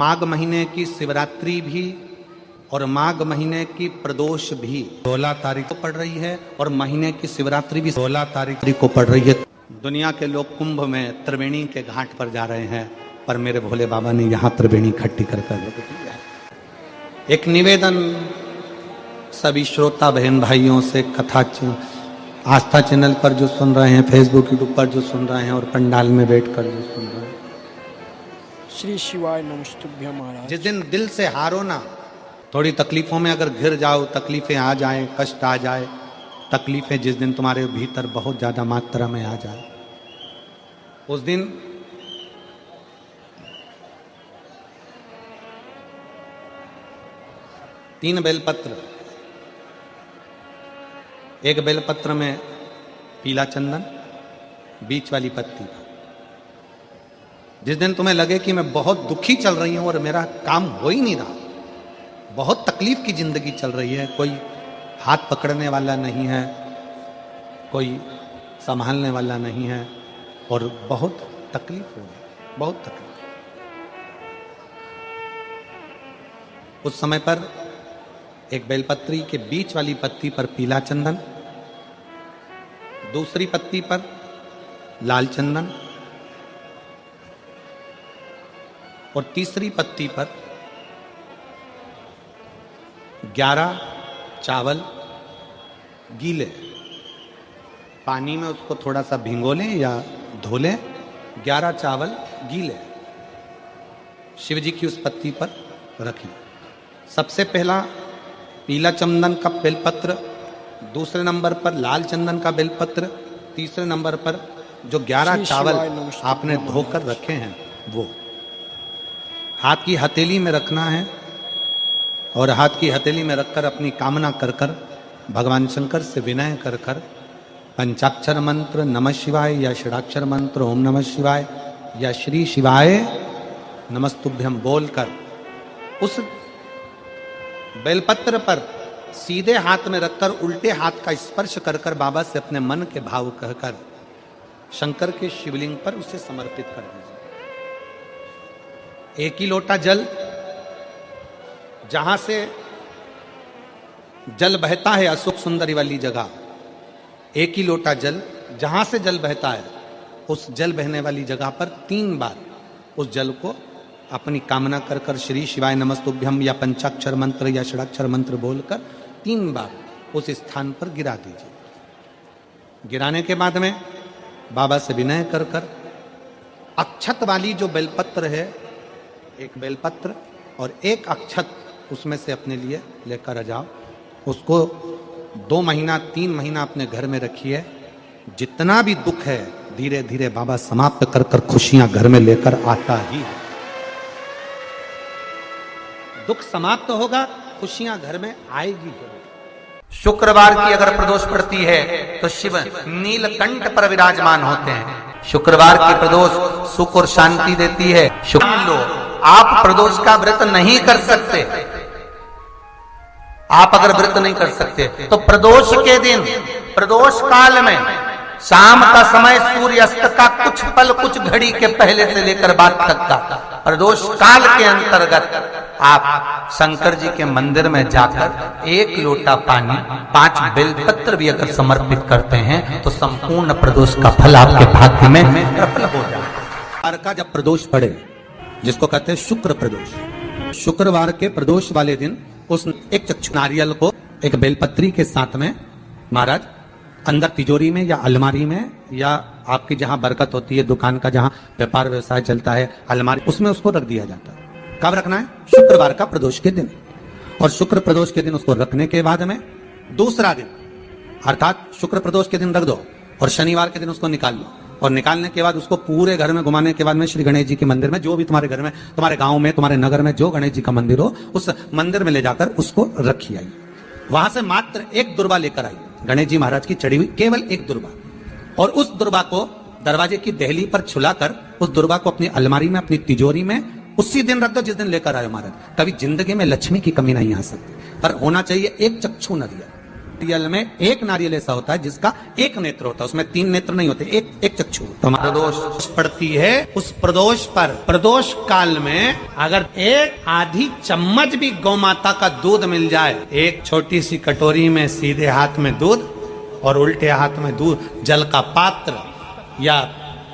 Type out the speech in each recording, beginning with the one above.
माघ महीने की शिवरात्रि भी और माघ महीने की प्रदोष भी 16 तारीख को पड़ रही है और महीने की शिवरात्रि भी 16 तारीख को पड़ रही है। दुनिया के लोग कुंभ में त्रिवेणी के घाट पर जा रहे हैं, पर मेरे भोले बाबा ने यहाँ त्रिवेणी इकट्ठी कर दिया है। एक निवेदन सभी श्रोता बहन भाइयों से, कथा आस्था चैनल पर जो सुन रहे हैं, फेसबुक यूट्यूब पर जो सुन रहे हैं और पंडाल में बैठकर जो सुन रहे हैं, श्री शिवाय नमस्तुभ्यं महाराज। जिस दिन दिल से हारो ना, थोड़ी तकलीफों में अगर घिर जाओ, तकलीफें आ जाए, कष्ट आ जाए, तकलीफें जिस दिन तुम्हारे भीतर बहुत ज्यादा मात्रा में आ जाए, उस दिन तीन बेलपत्र, एक बेलपत्र में पीला चंदन, बीच वाली पत्ती। जिस दिन तुम्हें लगे कि मैं बहुत दुखी चल रही हूं और मेरा काम हो ही नहीं रहा, बहुत तकलीफ की जिंदगी चल रही है, कोई हाथ पकड़ने वाला नहीं है, कोई संभालने वाला नहीं है और बहुत तकलीफ हो गई, बहुत तकलीफ। उस समय पर एक बेलपत्री के बीच वाली पत्ती पर पीला चंदन, दूसरी पत्ती पर लाल चंदन और तीसरी पत्ती पर 11 चावल गीले, पानी में उसको थोड़ा सा भिगो लें या धो लें, 11 चावल गीले शिव जी की उस पत्ती पर रखें। सबसे पहला पीला चंदन का बेलपत्र, दूसरे नंबर पर लाल चंदन का बेलपत्र, तीसरे नंबर पर जो 11 चावल आपने धोकर रखे हैं वो हाथ की हथेली में रखना है और हाथ की हथेली में रखकर अपनी कामना कर कर भगवान शंकर से विनय कर कर पंचाक्षर मंत्र नमः शिवाय या षडाक्षर मंत्र ओम नमः शिवाय या श्री शिवाय नमस्तुभ्यम बोलकर उस बेलपत्र पर सीधे हाथ में रखकर उल्टे हाथ का स्पर्श कर कर बाबा से अपने मन के भाव कहकर शंकर के शिवलिंग पर उसे समर्पित कर दीजिए। एक ही लोटा जल, जहां से जल बहता है अशोक सुंदरी वाली जगह, एक ही लोटा जल, जहां से जल बहता है उस जल बहने वाली जगह पर 3 बार उस जल को अपनी कामना कर कर श्री शिवाय नमस्तुभ्यम या पंचाक्षर मंत्र या षडाक्षर मंत्र बोलकर 3 बार उस स्थान पर गिरा दीजिए। गिराने के बाद में बाबा से विनय कर कर अक्षत वाली जो बेलपत्र है, एक बेलपत्र और एक अक्षत उसमें से अपने लिए लेकर आ जाओ। उसको 2 महीना 3 महीना अपने घर में रखिए। जितना भी दुख है धीरे धीरे बाबा समाप्त कर कर खुशियां घर में लेकर आता ही है। दुख समाप्त होगा, खुशियां घर में आएगी जरूर। शुक्रवार की अगर प्रदोष पड़ती है तो शिव नीलकंठ पर विराजमान होते हैं। शुक्रवार की प्रदोष सुख और शांति देती है। शुक्र लो, आप प्रदोष का व्रत नहीं कर सकते, आप अगर व्रत नहीं कर सकते तो प्रदोष के दिन, प्रदोष काल में शाम का समय सूर्यास्त का कुछ पल, कुछ घड़ी के पहले से लेकर बाद तक का प्रदोष काल के अंतर्गत आप शंकर जी के मंदिर में जाकर 1 लोटा पानी, 5 बेलपत्र भी अगर समर्पित करते हैं तो संपूर्ण प्रदोष का फल आपके भाग्य में प्रबल हो जाए। का जब प्रदोष पड़े, जिसको कहते हैं शुक्र प्रदोष, शुक्रवार के प्रदोष वाले दिन उस एक चक्षु नारियल को एक बेलपत्री के साथ में महाराज अंदर तिजोरी में या अलमारी में या आपकी जहां बरकत होती है, दुकान का जहां व्यापार व्यवसाय चलता है, अलमारी, उसमें उसको रख दिया जाता है। कब रखना है? शुक्रवार का प्रदोष के दिन। और शुक्र प्रदोष के दिन उसको रखने के बाद में दूसरा दिन अर्थात शुक्र प्रदोष के दिन रख दो और शनिवार के दिन उसको निकाल लो और निकालने के बाद उसको पूरे घर में घुमाने के बाद में श्री गणेश जी के मंदिर में, जो भी तुम्हारे घर में, तुम्हारे गांव में, तुम्हारे नगर में जो गणेश जी का मंदिर हो, उस मंदिर में ले जाकर उसको रखी आइए। वहां से मात्र 1 दुर्बा लेकर आइए, गणेश जी महाराज की चढ़ी हुई केवल 1 दुर्बा, और उस दुर्बा को दरवाजे की देहली पर छुलाकर उस दुर्बा को अपनी अलमारी में, अपनी तिजोरी में उसी दिन रख दो जिस दिन लेकर आए महाराज। कभी जिंदगी में लक्ष्मी की कमी नहीं आ सकती, पर होना चाहिए एक चक्षु नरियल। नारियल में एक नारियल ऐसा होता है जिसका एक नेत्र होता है, उसमें 3 नेत्र नहीं होते, एक चक्षु। तो प्रदोष पड़ती है, उस प्रदोष पर प्रदोष काल में अगर एक आधी चम्मच भी गौ माता का दूध मिल जाए, एक छोटी सी कटोरी में सीधे हाथ में दूध और उल्टे हाथ में दूध, जल का पात्र या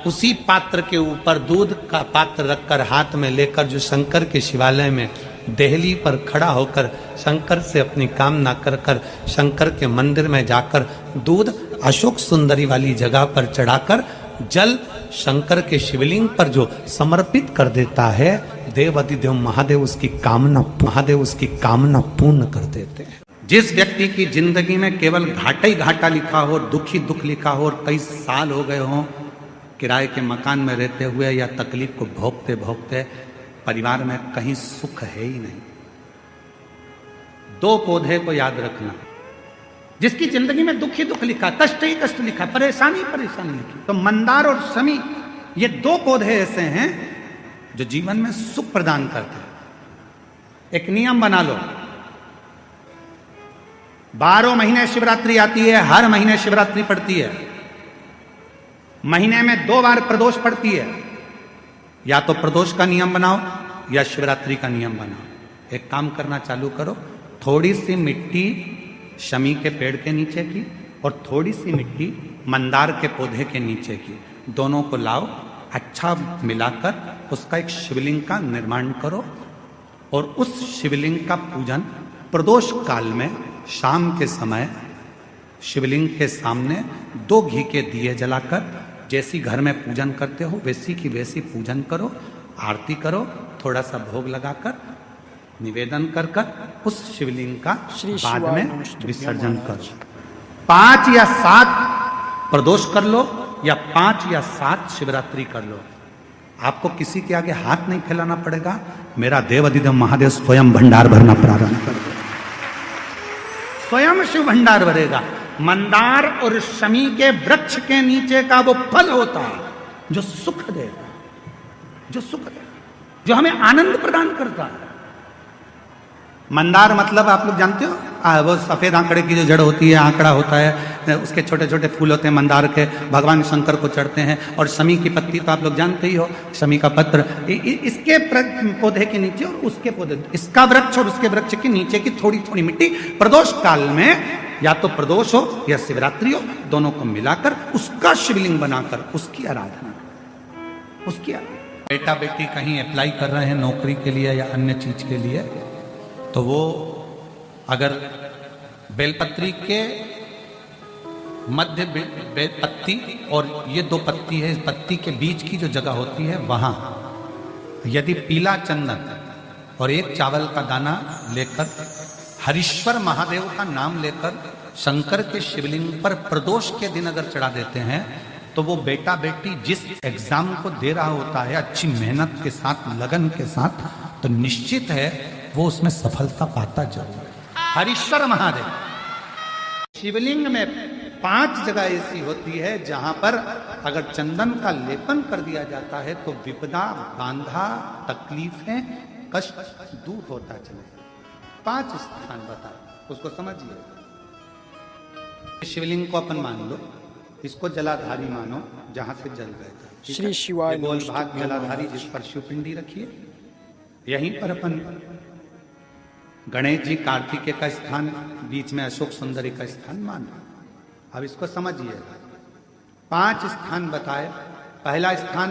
उसी पात्र के ऊपर दूध का पात्र रखकर हाथ में लेकर जो शंकर के शिवालय में देहली पर खड़ा होकर शंकर से अपनी कामना कर कर शंकर के मंदिर में जाकर दूध अशोक सुंदरी वाली जगह पर चढ़ाकर जल शंकर के शिवलिंग पर जो समर्पित कर देता है, देवाधिदेव महादेव उसकी कामना पूर्ण कर देते हैं। जिस व्यक्ति की जिंदगी में केवल घाटा ही घाटा लिखा हो, दुख ही दुख लिखा हो और कई साल हो गए हों किराए के मकान में रहते हुए या तकलीफ को भोगते भोगते परिवार में कहीं सुख है ही नहीं, 2 पौधे को याद रखना। जिसकी जिंदगी में दुख ही दुख लिखा, कष्ट ही कष्ट लिखा, परेशानी परेशानी लिखी, तो मंदार और शमी ये 2 पौधे ऐसे हैं जो जीवन में सुख प्रदान करते हैं। एक नियम बना लो, 12 महीने शिवरात्रि आती है, हर महीने शिवरात्रि पड़ती है, महीने में 2 बार प्रदोष पड़ती है। या तो प्रदोष का नियम बनाओ या शिवरात्रि का नियम बनाओ। एक काम करना चालू करो, थोड़ी सी मिट्टी शमी के पेड़ के नीचे की और थोड़ी सी मिट्टी मंदार के पौधे के नीचे की, दोनों को लाओ, अच्छा मिलाकर उसका एक शिवलिंग का निर्माण करो और उस शिवलिंग का पूजन प्रदोष काल में शाम के समय शिवलिंग के सामने 2 घी के दिए जलाकर जैसी घर में पूजन करते हो वैसी की वैसी पूजन करो, आरती करो, थोड़ा सा भोग लगाकर निवेदन कर कर उस शिवलिंग का बाद में विसर्जन करो। 5 या 7 प्रदोष कर लो या 5 या 7 शिवरात्रि कर लो, आपको किसी के आगे हाथ नहीं फैलाना पड़ेगा। मेरा देवाधिदेव महादेव स्वयं भंडार भरना प्रारंभ कर देगा, स्वयं शिव भंडार भरेगा। मंदार और शमी के वृक्ष के नीचे का वो फल होता है जो सुख देगा, जो हमें आनंद प्रदान करता है। मंदार मतलब आप लोग जानते हो, वो सफेद आंकड़े की जो जड़ होती है, आंकड़ा होता है, उसके छोटे छोटे फूल होते हैं मंदार के, भगवान शंकर को चढ़ते हैं। और शमी की पत्ती तो आप लोग जानते ही हो, शमी का पत्र इसके पौधे के नीचे और उसके पौधे, इसका वृक्ष और उसके वृक्ष के नीचे की थोड़ी थोड़ी मिट्टी प्रदोष काल में या तो प्रदोष हो या शिवरात्रि हो, दोनों को मिलाकर उसका शिवलिंग बनाकर उसकी आराधना। बेटा बेटी कहीं अप्लाई कर रहे हैं नौकरी के लिए या अन्य चीज के लिए, तो वो अगर बेलपत्री के मध्य पत्ती और ये 2 पत्ती है, इस पत्ती के बीच की जो जगह होती है वहां यदि पीला चंदन और 1 चावल का दाना लेकर हरीश्वर महादेव का नाम लेकर शंकर के शिवलिंग पर प्रदोष के दिन अगर चढ़ा देते हैं, तो वो बेटा बेटी जिस एग्जाम को दे रहा होता है अच्छी मेहनत के साथ, लगन के साथ, तो निश्चित है वो उसमें सफलता पाता जरूर है। हरीश्वर महादेव शिवलिंग में 5 जगह ऐसी होती है जहां पर अगर चंदन का लेपन कर दिया जाता है तो विपदा, बांधा, तकलीफें, कष्ट दूर होता चले। 5 स्थान बताओ, उसको समझिए। शिवलिंग को अपन मान लो, इसको जलाधारी मानो जहां से जल गए। श्री शिवाय गोल भाग जलाधारी जिस पर शिवपिंडी रखिए, यहीं पर अपन गणेश जी कार्तिकेय का स्थान, बीच में अशोक सुंदरी का स्थान मानो। अब इसको समझिएगा। 5 स्थान बताए। पहला स्थान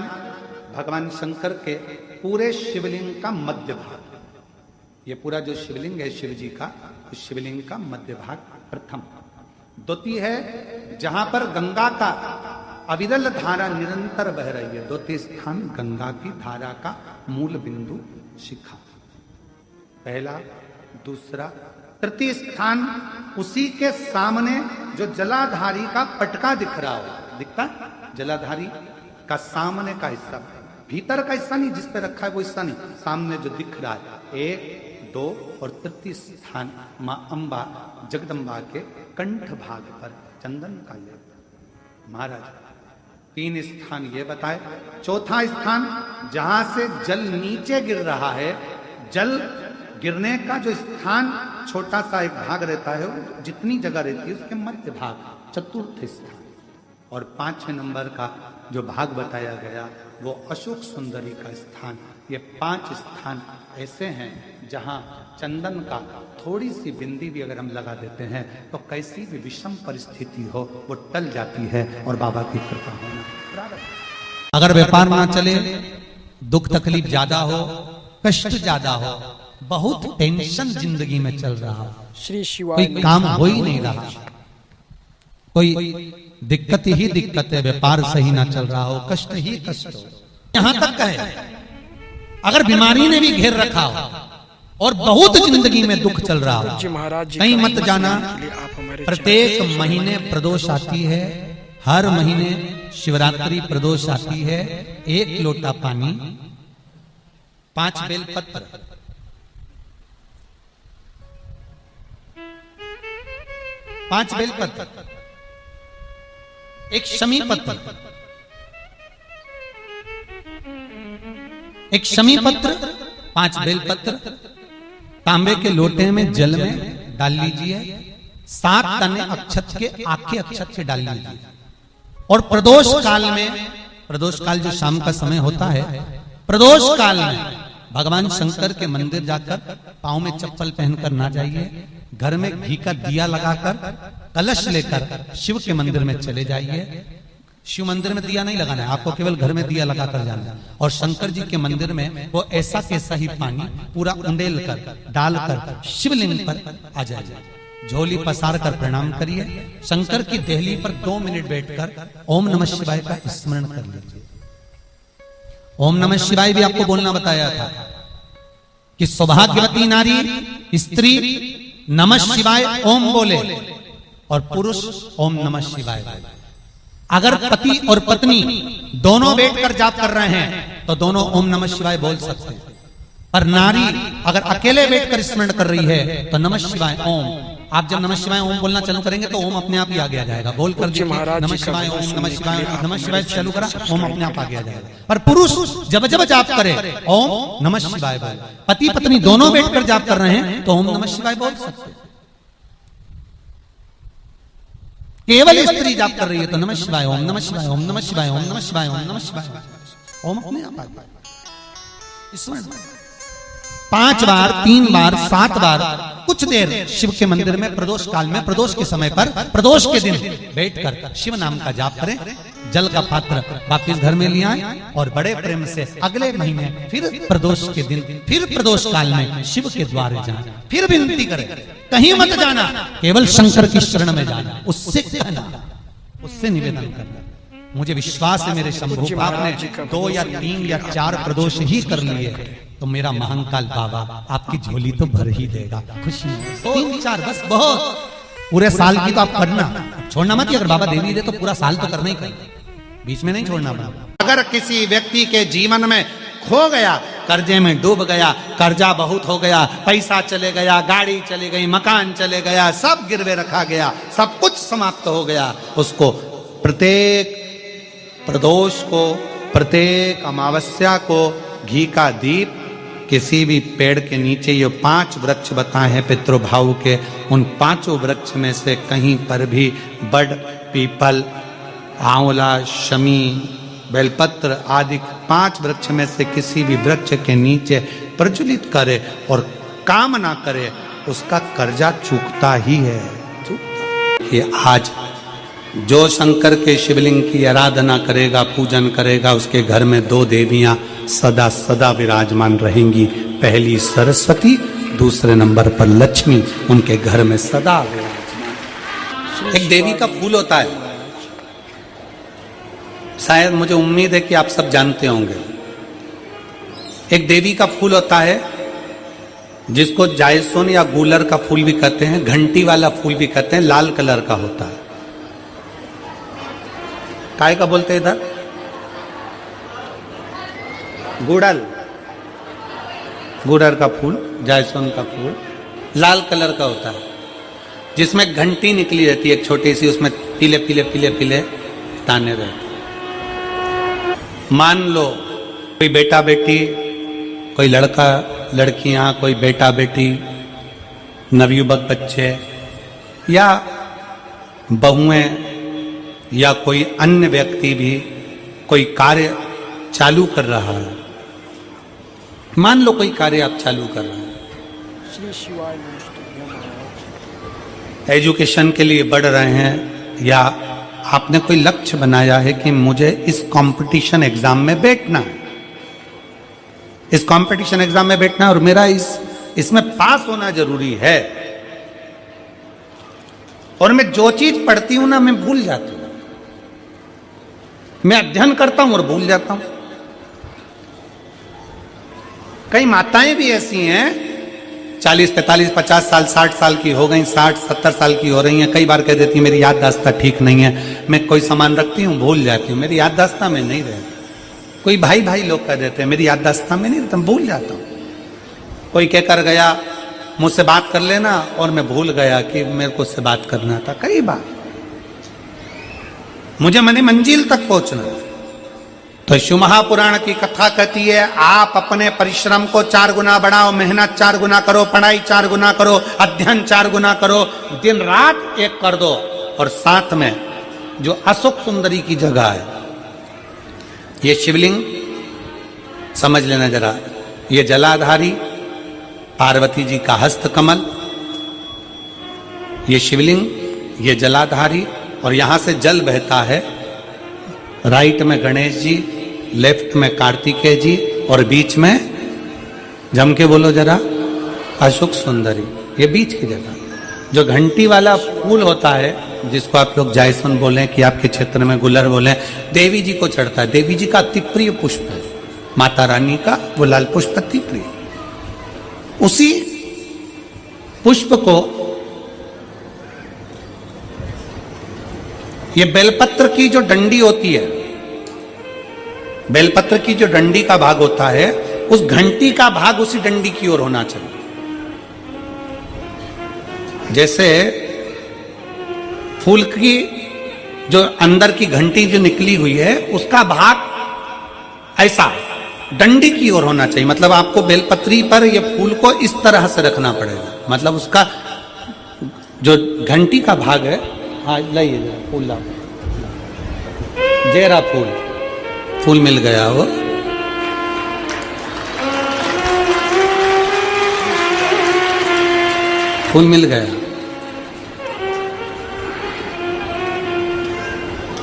भगवान शंकर के पूरे शिवलिंग का मध्य भाग, ये पूरा जो शिवलिंग है शिव जी का, उस शिवलिंग का मध्य भाग प्रथम। द्वितीय है जहां पर गंगा का अविरल धारा निरंतर बह रही है, द्वितीय स्थान गंगा की धारा का मूल बिंदु शिखा, पहला, दूसरा। तृतीय स्थान उसी के सामने जो जलाधारी का पटका दिख रहा हो, दिखता जलाधारी का सामने का हिस्सा, भीतर का हिस्सा नहीं, जिस पे रखा है वो हिस्सा नहीं, सामने जो दिख रहा है। 1, 2 और तृतीय स्थान मां अंबा जगदम्बा के कंठ भाग पर चंदन का लेप। महाराज 3 स्थान ये बताए। चौथा स्थान जहां से जल नीचे गिर रहा है, जल गिरने का जो स्थान छोटा सा एक भाग रहता है, वो जितनी जगह रहती है उसके मध्य भाग, चतुर्थ स्थान। और 5 नंबर का जो भाग बताया गया वो अशोक सुंदरी का स्थान। ये 5 स्थान ऐसे हैं जहां चंदन का थोड़ी सी बिंदी भी अगर हम लगा देते हैं तो कैसी भी विषम परिस्थिति हो वो टल जाती है और बाबा की कृपा होना। अगर व्यापार ना चले, दुख तकलीफ ज्यादा हो, कष्ट ज्यादा हो, बहुत टेंशन जिंदगी में चल रहा हो, श्री शिवाय कोई काम हो ही नहीं रहा, कोई दिक्कत ही दिक्कत है, व्यापार सही ना चल रहा हो, कष्ट ही कष्ट हो, यहां तक है अगर बीमारी ने भी घेर रखा हो और बहुत जिंदगी में दुख चल रहा हो, कहीं मत जाना। प्रत्येक महीने प्रदोष आती है, हर महीने शिवरात्रि प्रदोष आती है। 1 लोटा पानी, 5 बेलपत्र, 5 बेलपत्र, 1 शमी पत्र, 1 शमी पत्र, 5 बेलपत्र तांबे के लोटे में जल में डाल लीजिए। 7 तने अक्षत के, आखे अक्षत के डाल लीजिए। और प्रदोष काल में, प्रदोष काल जो शाम का समय होता है, प्रदोष काल में भगवान शंकर के मंदिर जाकर पांव में चप्पल पहनकर ना जाइए, घर में घी का दिया लगाकर कलश लेकर शिव के मंदिर में चले जाइए। शिव मंदिर में दिया नहीं लगाना है आपको, केवल घर में दिया लगाकर जाना है। और शंकर जी के मंदिर में वो ऐसा कैसा ही पानी पूरा उंडेल कर डालकर शिवलिंग पर आ जाइए, झोली पसार कर प्रणाम करिए। शंकर की देहली पर 2 मिनट बैठकर ओम नमः शिवाय का स्मरण कर लीजिए। ओम नमः शिवाय भी आपको बोलना बताया था कि सौभाग्यवती नारी स्त्री नमः शिवाय ओम बोले और पुरुष ओम नमः शिवाय बोले। अगर पति और पत्नी दोनों बैठकर जाप कर रहे हैं तो दोनों ओम नमः शिवाय बोल सकते हैं, पर नारी अगर अकेले बैठकर स्मरण कर रही है तो नमः शिवाय ओम। आप जब नमः शिवाय ओम बोलना चालू करेंगे तो ओम अपने आप ही आगे आ जाएगा। बोल कर देखिए, नमः शिवाय ओम, नमः शिवाय ओम, नमः शिवाय चालू करा, ओम अपने आप आगे आ जाएगा। पर पुरुष जब जब जाप करे ओम नमः शिवाय बोल। पति पत्नी दोनों बैठकर जाप कर रहे हैं तो ओम नमः शिवाय बोल सकते हैं। केवल स्त्री जाप कर रही है तो नमः शिवाय ओम, नमः शिवाय ओम, नमः शिवाय ओम, नमः शिवाय ओम, नमः शिवाय ओम अपने आप आ जाएगा। 5 बार, 3 बार, 7 बार कुछ देर शिव के मंदिर में प्रदोष काल में, प्रदोष के समय पर, प्रदोष के दिन बैठकर शिव नाम का जाप करें। जल का पात्र वापिस घर में ले आए और बड़े प्रेम से अगले महीने फिर प्रदोष के दिन, फिर प्रदोष काल में शिव के द्वारे जाए, फिर विनती करें। कहीं मत जाना, केवल शंकर की शरण में जाना, उससे कहना, उससे निवेदन करना। मुझे विश्वास है मेरे शंभू, आपने 2 या 3 या 4 प्रदोष ही कर लिए तो मेरा महाकाल बाबा आपकी झोली तो भर ही देगा। खुशी 3-4 बस बहुत, पूरे साल की तो आप करना, छोड़ना मत। अगर बाबा दे भी दे तो पूरा साल तो करना ही करना, बीच में नहीं छोड़ना। अगर किसी व्यक्ति के जीवन में खो गया, कर्जे में डूब गया, कर्जा बहुत हो गया, पैसा चले गया, गाड़ी चली गई, मकान चले गया, सब गिरवे रखा गया, सब कुछ समाप्त हो गया, उसको प्रत्येक प्रदोष को, प्रत्येक अमावस्या को घी का दीप किसी भी पेड़ के नीचे, ये 5 वृक्ष बताए हैं पितृभाव के, उन 5 वृक्ष में से कहीं पर भी बड़, पीपल, आंवला, शमी, बेलपत्र आदि 5 वृक्ष में से किसी भी वृक्ष के नीचे प्रज्वलित करे और कामना करे, उसका कर्जा चूकता ही है, चूकता। ये आज जो शंकर के शिवलिंग की आराधना करेगा, पूजन करेगा, उसके घर में 2 देवियां सदा सदा विराजमान रहेंगी। पहली सरस्वती, दूसरे नंबर पर लक्ष्मी, उनके घर में सदा विराजमान। एक देवी का फूल होता है, शायद मुझे उम्मीद है कि आप सब जानते होंगे। एक देवी का फूल होता है जिसको जायसोन या गूलर का फूल भी कहते हैं, घंटी वाला फूल भी कहते हैं, लाल कलर का होता है। काय का बोलते हैं इधर? गुड़ल, गुड़र का फूल, जायसोन का फूल लाल कलर का होता है, जिसमें घंटी निकली रहती है एक छोटी सी, उसमें पीले पीले पीले पीले ताने रहते। मान लो कोई बेटा बेटी, कोई लड़का लड़कियां, कोई बेटा बेटी, नवयुवक बच्चे या बहुएं या कोई अन्य व्यक्ति भी कोई कार्य चालू कर रहा है, मान लो कोई कार्य आप चालू कर रहे हैं, श्री शिवाय नमस्तुभ्यं महाराज। एजुकेशन के लिए बढ़ रहे हैं या आपने कोई लक्ष्य बनाया है कि मुझे इस कंपटीशन एग्जाम में बैठना है, इस कंपटीशन एग्जाम में बैठना है और मेरा इसमें पास होना जरूरी है, और मैं जो चीज पढ़ती हूं ना मैं भूल जाती हूं, मैं अध्ययन करता हूं और भूल जाता हूं। कई माताएं भी ऐसी हैं 40, 45, 50 साल, 60 साल की हो गई, 60, 70 साल की हो रही हैं, कई बार कह देती हैं मेरी याददाश्त ठीक नहीं है, मैं कोई सामान रखती हूं भूल जाती हूं, मेरी याददाश्त में नहीं रहती। कोई भाई लोग कह देते हैं मेरी याददाश्त में नहीं रहता, भूल जाता हूं। कोई कहकर गया मुझसे बात कर लेना और मैं भूल गया कि मेरे को उससे बात करना था। कई बार मुझे मनी मंजिल तक पहुंचना। तो शिव महापुराण की कथा कहती है आप अपने परिश्रम को 4 गुना बढ़ाओ, मेहनत 4 गुना करो, पढ़ाई 4 गुना करो, अध्ययन 4 गुना करो, दिन रात एक कर दो। और साथ में जो अशोक सुंदरी की जगह है, ये शिवलिंग समझ लेना जरा, ये जलाधारी पार्वती जी का हस्त कमल, ये शिवलिंग, ये जलाधारी, और यहां से जल बहता है। राइट में गणेश जी, लेफ्ट में कार्तिकेय जी, और बीच में जम के बोलो जरा अशोक सुंदरी। ये बीच की जगह जो घंटी वाला फूल होता है, जिसको आप लोग जायसन बोलें कि आपके क्षेत्र में गुलर बोलें, देवी जी को चढ़ता है। देवी जी का अति प्रिय पुष्प है, माता रानी का वो लाल पुष्प अति प्रिय। उसी पुष्प को ये बेलपत्र की जो डंडी होती है, बेलपत्र की जो डंडी का भाग होता है, उस घंटी का भाग उसी डंडी की ओर होना चाहिए। जैसे फूल की जो अंदर की घंटी जो निकली हुई है, उसका भाग ऐसा डंडी की ओर होना चाहिए। मतलब आपको बेलपत्री पर ये फूल को इस तरह से रखना पड़ेगा, मतलब उसका जो घंटी का भाग है। हाँ लाइए जरा फूल लाओ, जेरा फूल मिल गया वो। फूल मिल गया।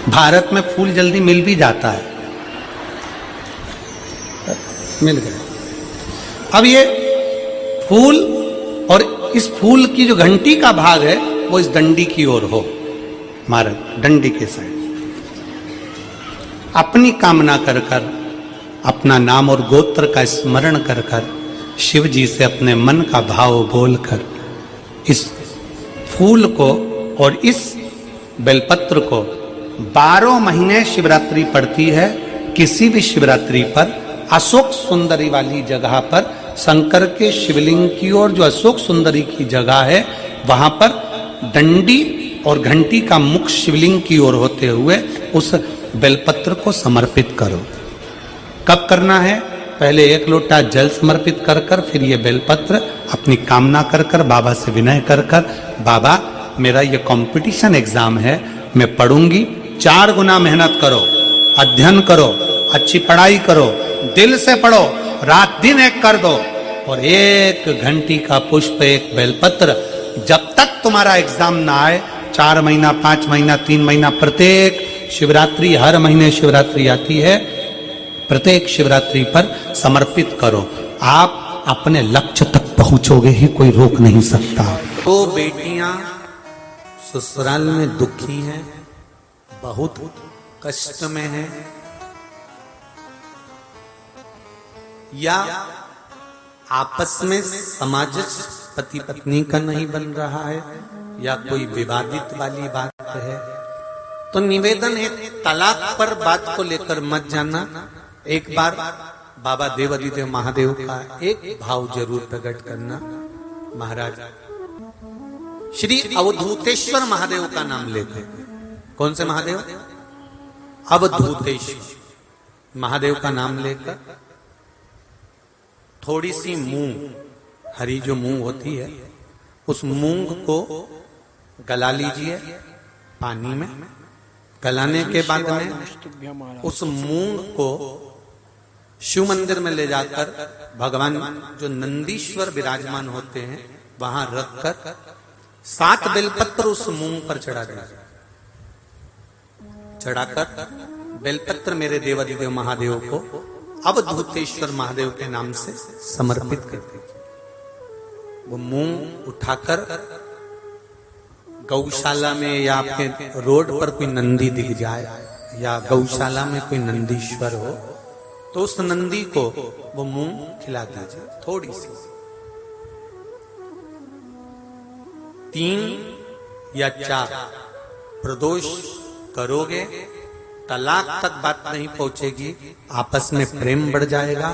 भारत में फूल जल्दी मिल भी जाता है, मिल गया। अब ये फूल और इस फूल की जो घंटी का भाग है वो इस डंडी की ओर हो, मारक डंडी के साइड। अपनी कामना कर कर, अपना नाम और गोत्र का स्मरण कर कर, शिव जी से अपने मन का भाव बोलकर इस फूल को और इस बेलपत्र को 12 महीने शिवरात्रि पड़ती है। किसी भी शिवरात्रि पर अशोक सुंदरी वाली जगह पर, शंकर के शिवलिंग की ओर जो अशोक सुंदरी की जगह है, वहां पर डंडी और घंटी का मुख शिवलिंग की ओर होते हुए उस बेलपत्र को समर्पित करो। कब करना है? पहले 1 लोटा जल समर्पित कर कर, फिर ये बेलपत्र अपनी कामना कर कर, बाबा से विनय कर कर, बाबा मेरा ये कंपटीशन एग्जाम है, मैं पढ़ूंगी, 4 गुना मेहनत करो, अध्ययन करो, अच्छी पढ़ाई करो, दिल से पढ़ो, रात दिन एक कर दो, और 1 घंटी का पुष्प, 1 बेलपत्र, जब तक तुम्हारा एग्जाम ना आए, 4 महीना, 5 महीना, 3 महीना, प्रत्येक शिवरात्रि, हर महीने शिवरात्रि आती है, प्रत्येक शिवरात्रि पर समर्पित करो। आप अपने लक्ष्य तक पहुंचोगे ही, कोई रोक नहीं सकता। 2 बेटियां ससुराल में दुखी हैं, बहुत कष्ट में हैं, या आपस में सामंजस्य पति पत्नी का नहीं बन रहा है, या कोई विवादित वाली बात है, तो निवेदन है तलाक पर बात को लेकर मत जाना। एक बार बाबा देवाधिदेव महादेव का एक भाव जरूर प्रकट करना। महाराज श्री अवधूतेश्वर महादेव का नाम लेते। कौन से महादेव? अवधूतेश्वर महादेव का नाम लेकर थोड़ी सी मूंग, हरी जो मूंग होती है, उस मूंग को गला लीजिए पानी में। गलाने के बाद में उस मूंग को शिव मंदिर में ले जाकर भगवान जो नंदीश्वर विराजमान होते हैं वहां रखकर 7 बेलपत्र उस मूंग पर चढ़ा दीजिए। चढ़ाकर बेलपत्र मेरे देवाधिदेव महादेव को अवधूतेश्वर महादेव के नाम से समर्पित कर दीजिए। वो मूंग उठाकर गौशाला में या आपके रोड पर कोई नंदी दिख जाए या गौशाला में कोई नंदीश्वर हो तो उस नंदी को वो मूंग खिला दीजिए थोड़ी सी। 3 या 4 प्रदोष करोगे, तलाक तक बात नहीं पहुंचेगी, आपस में प्रेम बढ़ जाएगा,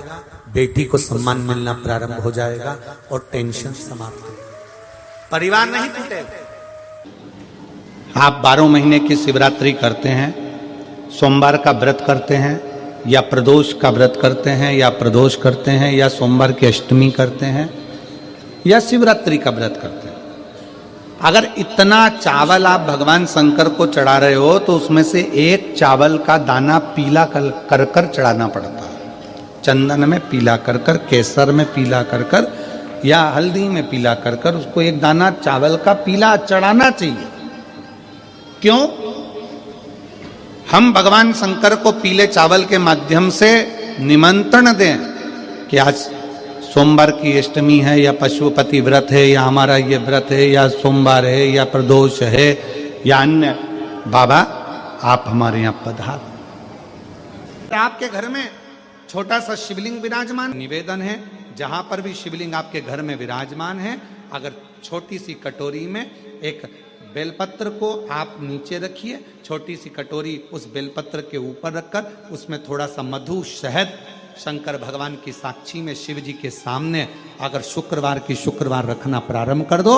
बेटी को सम्मान मिलना प्रारंभ हो जाएगा और टेंशन समाप्त हो जाएगा, परिवार नहीं टूटेगा। आप 12 महीने की शिवरात्रि करते हैं, सोमवार का व्रत करते हैं या प्रदोष का व्रत करते हैं या प्रदोष करते हैं या सोमवार की अष्टमी करते हैं या शिवरात्रि का व्रत करते हैं, अगर इतना चावल आप भगवान शंकर को चढ़ा रहे हो तो उसमें से एक चावल का दाना पीला कर कर चढ़ाना पड़ता है। चंदन में पीला कर कर, केसर में पीला कर कर या हल्दी में पीला कर कर उसको एक दाना चावल का पीला चढ़ाना चाहिए। क्यों? हम भगवान शंकर को पीले चावल के माध्यम से निमंत्रण दें कि आज सोमवार की अष्टमी है या पशुपति व्रत है या हमारा ये व्रत है या सोमवार है या प्रदोष है या अन्य, बाबा आप हमारे यहाँ पधार। आपके घर में छोटा सा शिवलिंग विराजमान, निवेदन है जहां पर भी शिवलिंग आपके घर में विराजमान है, अगर छोटी सी कटोरी में एक बेलपत्र को आप नीचे रखिए, छोटी सी कटोरी उस बेलपत्र के ऊपर रखकर उसमें थोड़ा सा मधु शहद शंकर भगवान की साक्षी में शिव जी के सामने अगर शुक्रवार की शुक्रवार रखना प्रारंभ कर दो,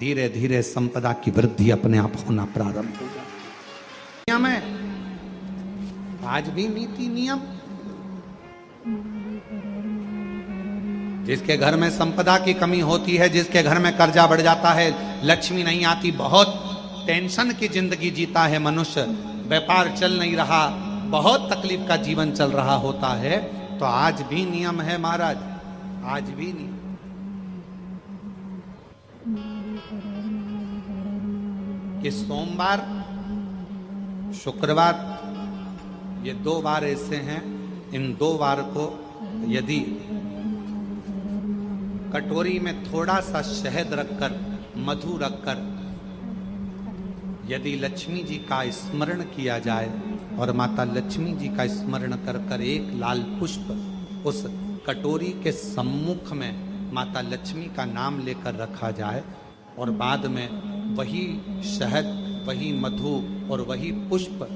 धीरे धीरे संपदा की वृद्धि अपने आप होना प्रारंभ हो जाए। नियम है, आज भी नीति नियम, जिसके घर में संपदा की कमी होती है, जिसके घर में कर्जा बढ़ जाता है, लक्ष्मी नहीं आती, बहुत टेंशन की जिंदगी जीता है मनुष्य, व्यापार चल नहीं रहा, बहुत तकलीफ का जीवन चल रहा होता है, तो आज भी नियम है महाराज, आज भी नियम। कि सोमवार शुक्रवार ये 2 बार ऐसे हैं, इन 2 बार को यदि कटोरी में थोड़ा सा शहद रखकर, मधु रखकर यदि लक्ष्मी जी का स्मरण किया जाए और माता लक्ष्मी जी का स्मरण कर कर एक लाल पुष्प उस कटोरी के सम्मुख में माता लक्ष्मी का नाम लेकर रखा जाए और बाद में वही शहद, वही मधु और वही पुष्प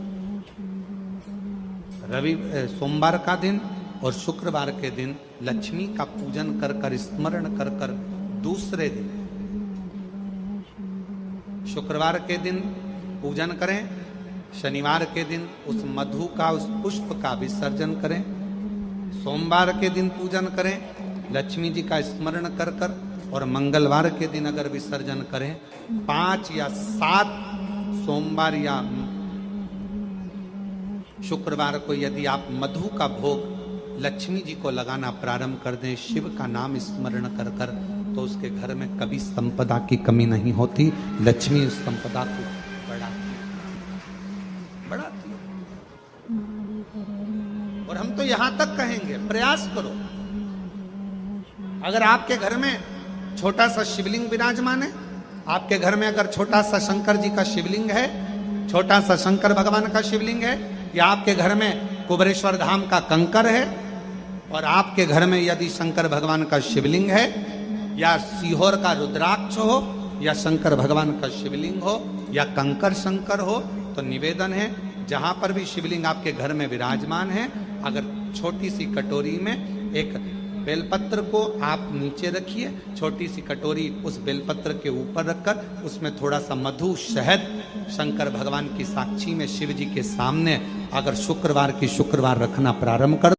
सोमवार का दिन और शुक्रवार के दिन लक्ष्मी का पूजन कर कर, स्मरण कर कर, दूसरे दिन शुक्रवार के दिन पूजन करें, शनिवार के दिन उस मधु का, उस पुष्प का विसर्जन करें, सोमवार के दिन पूजन करें लक्ष्मी जी का स्मरण कर कर और मंगलवार के दिन अगर विसर्जन करें, 5 या 7 सोमवार या शुक्रवार को यदि आप मधु का भोग लक्ष्मी जी को लगाना प्रारंभ कर दें, शिव का नाम स्मरण कर कर, तो उसके घर में कभी संपदा की कमी नहीं होती, लक्ष्मी उस संपदा को बढ़ाती है। और हम तो यहां तक कहेंगे, प्रयास करो, अगर आपके घर में छोटा सा शिवलिंग विराजमान है, आपके घर में अगर छोटा सा शंकर जी का शिवलिंग है, छोटा सा शंकर भगवान का शिवलिंग है, या आपके घर में कुबेरेश्वर धाम का कंकर है और आपके घर में यदि शंकर भगवान का शिवलिंग है या सीहोर का रुद्राक्ष हो या शंकर भगवान का शिवलिंग हो या कंकर शंकर हो, तो निवेदन है जहां पर भी शिवलिंग आपके घर में विराजमान है, अगर छोटी सी कटोरी में एक बेलपत्र को आप नीचे रखिए, छोटी सी कटोरी उस बेलपत्र के ऊपर रखकर उसमें थोड़ा सा मधु शहद शंकर भगवान की साक्षी में शिव जी के सामने अगर शुक्रवार की शुक्रवार रखना प्रारंभ कर